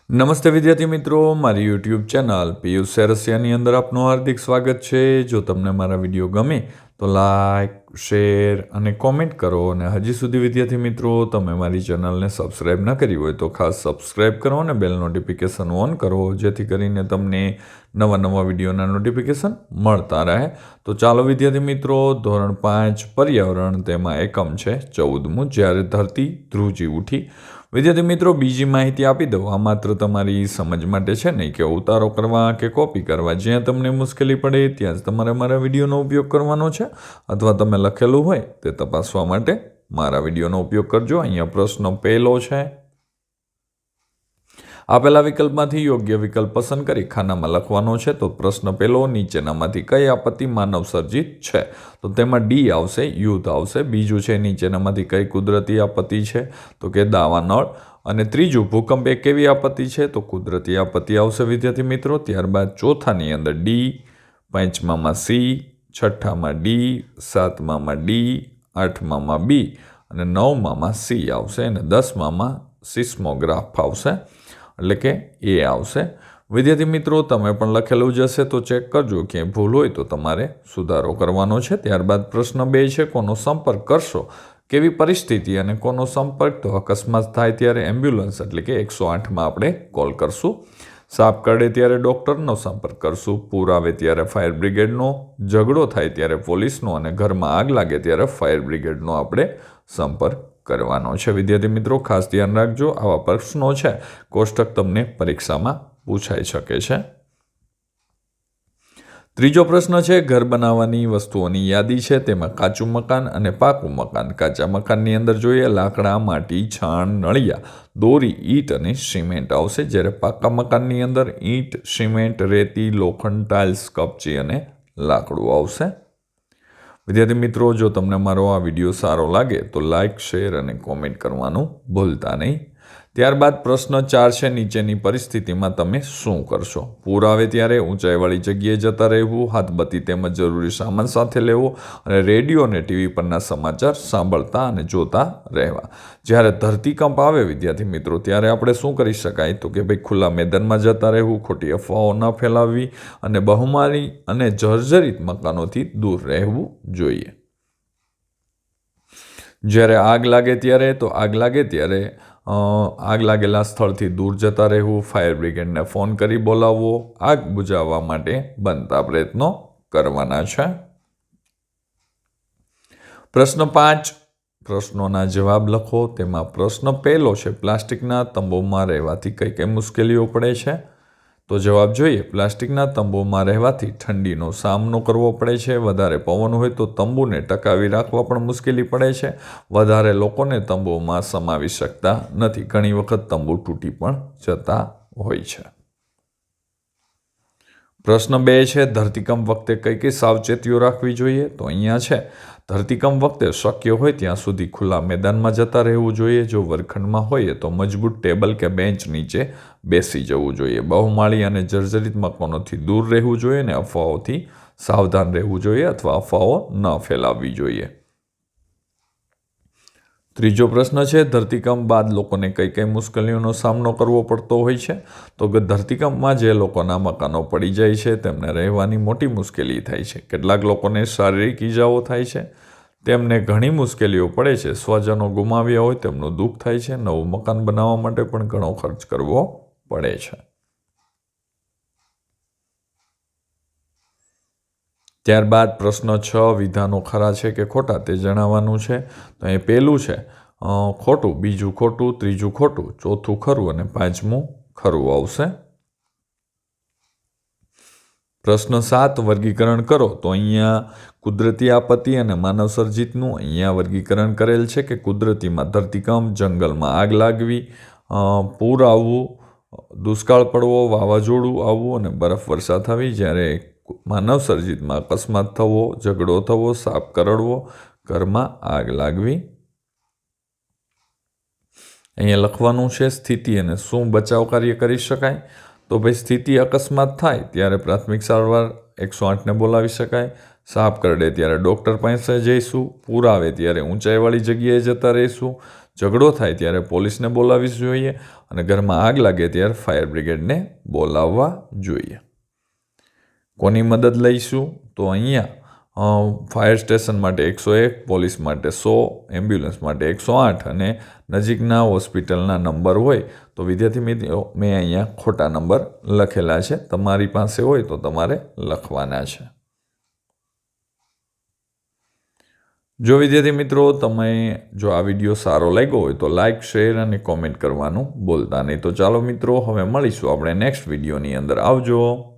નમસ્તે વિદ્યાર્થી મિત્રો, મારી યુટ્યુબ ચેનલ પિયુષ સેરસિયાની અંદર આપનું હાર્દિક સ્વાગત છે। જો તમને મારા વિડીયો ગમે તો લાઈક, શેર અને કોમેન્ટ કરો, અને હજી સુધી વિદ્યાર્થી મિત્રો તમે મારી ચેનલને સબસ્ક્રાઈબ ન કરી હોય તો ખાસ સબસ્ક્રાઈબ કરો અને બેલ નોટિફિકેશન ઓન કરો, જેથી કરીને તમને નવા વિડીયોના નોટિફિકેશન મળતા રહે। તો ચાલો વિદ્યાર્થી મિત્રો, ધોરણ 5 પર્યાવરણ, તેમાં એકમ છે 14મું, જ્યારે ધરતી ધ્રુજી ઉઠી। વિદ્યાર્થી મિત્રો, બીજી માહિતી આપી દઉં, આ માત્ર તમારી સમજ માટે છે, નહીં કે ઉતારો કરવા કે કોપી કરવા। જ્યાં તમને મુશ્કેલી પડે ત્યાં જ તમારે મારા વિડીયોનો ઉપયોગ કરવાનો છે, અથવા તમે લખેલું હોય તે તપાસવા માટે મારા વિડીયોનો ઉપયોગ કરજો। અહીંયા પ્રશ્ન પહેલો છે, આપેલા વિકલ્પમાંથી યોગ્ય વિકલ્પ પસંદ કરી ખાનામાં લખવાનો છે। તો પ્રશ્ન પહેલો, નીચેનામાંથી કઈ આપત્તિ માનવ સર્જિત છે? તો તેમાં ડી આવશે, યુદ્ધ આવશે। બીજું છે, નીચેનામાંથી કઈ કુદરતી આપત્તિ છે? તો કે દાવાનળ। અને ત્રીજું, ભૂકંપ એ કેવી આપત્તિ છે? તો કુદરતી આપત્તિ આવશે વિદ્યાર્થી મિત્રો। ત્યારબાદ ચોથાની અંદર ડી, પાંચમામાં સી, છઠ્ઠામાં ડી, સાતમામાં ડી, આઠમામાં બી અને નવમામાં સી આવશે, અને 10મામાં સિસ્મોગ્રાફ આવશે, એટલે કે એ આવશે। વિદ્યાર્થી મિત્રો, તમે પણ લખેલું જ હશે તો ચેક કરજો, ક્યાંય ભૂલ હોય તો તમારે સુધારો કરવાનો છે। ત્યારબાદ પ્રશ્ન 2 છે, કોનો સંપર્ક કરશો? કેવી પરિસ્થિતિ અને કોનો સંપર્ક? તો અકસ્માત થાય ત્યારે એમ્બ્યુલન્સ એટલે કે 108માં આપણે કોલ કરશું। સાપ કરડે ત્યારે ડૉક્ટરનો સંપર્ક કરશું। પૂર આવે ત્યારે ફાયર બ્રિગેડનો, ઝઘડો થાય ત્યારે પોલીસનો, અને ઘરમાં આગ લાગે ત્યારે ફાયર બ્રિગેડનો આપણે સંપર્ક કરવાનો છે। વિદ્યાર્થી મિત્રો, ખાસ ધ્યાન રાખજો, આવા પ્રશ્નો છે કોષ્ટક તમને પરીક્ષામાં પૂછાઈ શકે છે। ત્રીજો પ્રશ્ન છે, ઘર બનાવવાની વસ્તુઓની યાદી છે, તેમાં કાચું મકાન અને પાકું મકાન। કાચા મકાનની અંદર જોઈએ લાકડા, માટી, છાણ, નળિયા, દોરી, ઈંટ અને સિમેન્ટ આવશે, જ્યારે પાકા મકાનની અંદર ઈંટ, સિમેન્ટ, રેતી, લોખંડ, ટાઇલ્સ, કપચી અને લાકડું આવશે। વિદ્યાર્થી મિત્રો, જો તમને મારો આ વિડીયો સારો લાગે તો લાઇક, શેર અને કોમેન્ટ કરવાનું ભૂલતા નહીં। ત્યારબાદ પ્રશ્ન 4 છે, નીચેની પરિસ્થિતિમાં તમે શું કરશો? પૂર આવે ત્યારે ઊંચાઈવાળી જગ્યાએ જતા રહેવું, હાથબત્તી તેમજ જરૂરી સામાન સાથે લેવો, અને રેડિયો અને ટીવી પરના સમાચાર સાંભળતા અને જોતા રહેવા। જ્યારે ધરતીકંપ આવે વિદ્યાર્થી મિત્રો, ત્યારે આપણે શું કરી શકાય? તો કે ભાઈ, ખુલ્લા મેદાનમાં જતા રહેવું, ખોટી અફવાઓ ન ફેલાવવી, અને બહુમાળી અને જર્જરિત મકાનોથી દૂર રહેવું જોઈએ। જ્યારે આગ લાગે ત્યારે, તો આગ લાગેલા સ્થળથી દૂર જતા રહેવું, ફાયર બ્રિગેડને ફોન કરી બોલાવવો, આગ બુઝાવવા માટે બનતા પ્રયત્નો કરવાના છે। પ્રશ્ન 5, પ્રશ્નોના જવાબ લખો। તેમાં પ્રશ્ન પહેલો છે, પ્લાસ્ટિકના તંબુમાં રહેવાથી કઈ મુશ્કેલીઓ પડે છે? તો જવાબ જોઈએ, પ્લાસ્ટિકના તંબુમાં રહેવાથી ઠંડીનો સામનો કરવો પડે છે, વધારે પવન હોય તો તંબુને ટકાવી રાખવા પણ મુશ્કેલી પડે છે, વધારે લોકોને તંબુમાં સમાવી શકતા નથી, ઘણી વખત તંબુ તૂટી પણ જતા હોય છે। પ્રશ્ન 2 છે, ધરતીકંપ વખતે કઈ સાવચેતીઓ રાખવી જોઈએ? તો અહીંયા છે, ધરતીકંપ વખતે શક્ય હોય ત્યાં સુધી ખુલ્લા મેદાનમાં જતા રહેવું જોઈએ। જો વર્ગખંડમાં હોય તો મજબૂત ટેબલ કે બેન્ચ નીચે બેસી જવું જોઈએ। બહુમાળી અને જર્જરિત મકાનોથી દૂર રહેવું જોઈએ, અને અફવાઓથી સાવધાન રહેવું જોઈએ, અથવા અફવાઓ ન ફેલાવવી જોઈએ। ત્રીજો પ્રશ્ન છે, ધરતીકંપ બાદ લોકોને કઈ મુશ્કેલીઓનો સામનો કરવો પડતો હોય છે? તો કે ધરતીકંપમાં જે લોકોના મકાનો પડી જાય છે તેમને રહેવાની મોટી મુશ્કેલી થાય છે, કેટલાક લોકોને શારીરિક ઈજાઓ થાય છે, તેમને ઘણી મુશ્કેલીઓ પડે છે, સ્વજનો ગુમાવ્યા હોય તેમનું દુઃખ થાય છે, નવું મકાન બનાવવા માટે પણ ઘણો ખર્ચ કરવો પડે છે। ત્યારબાદ પ્રશ્ન 6, વિધાનો ખરા છે કે ખોટા તે જણાવવાનું છે। તો એ પહેલું છે ખોટું, બીજું ખોટું, ત્રીજું ખોટું, ચોથું ખરું અને પાંચમું ખરું આવશે। પ્રશ્ન 7, વર્ગીકરણ કરો। તો અહીંયા કુદરતી આપત્તિ અને માનવ સર્જિતનું અહીંયા વર્ગીકરણ કરેલ છે કે કુદરતીમાં ધરતીકંપ, જંગલમાં આગ લાગવી, પૂર આવવું, દુષ્કાળ પડવો, વાવાઝોડું આવવું અને બરફવર્ષા થવી, જ્યારે માનવ સર્જિતમાં અકસ્માત થવો, ઝઘડો થવો, સાપ કરડવો, ઘરમાં આગ લાગવી। અહીંયા લખવાનું છે, સ્થિતિ અને શું બચાવ કાર્ય કરી શકાય? તો ભાઈ, સ્થિતિ અકસ્માત થાય ત્યારે પ્રાથમિક સારવાર 108ને બોલાવી શકાય, સાપ કરડે ત્યારે ડૉક્ટર પાસે જઈશું, પૂર આવે ત્યારે ઊંચાઈવાળી જગ્યાએ જતા રહીશું, ઝઘડો થાય ત્યારે પોલીસને બોલાવવી જોઈએ અને ઘરમાં આગ લાગે ત્યારે ફાયર બ્રિગેડને બોલાવવા જોઈએ. કોની મદદ લઈશું? તો અહીંયા ફાયર સ્ટેશન માટે 101, પોલીસ માટે 100, એમ્બ્યુલન્સ માટે 108 અને નજીકના હોસ્પિટલના નંબર હોય તો વિદ્યાર્થી મિત્રો મેં અહીંયા ખોટા નંબર લખેલા છે. તમારી પાસે હોય તો તમારે લખવાના છે. જો વિદ્યાર્થી મિત્રો જો આ વિડીયો સારો લાગ્યો હોય તો લાઇક, શેર અને કોમેન્ટ કરવાનું ભૂલતા નહીં. તો ચાલો મિત્રો હવે મળીશું આપણે નેક્સ્ટ વિડીયોની અંદર. આવજો.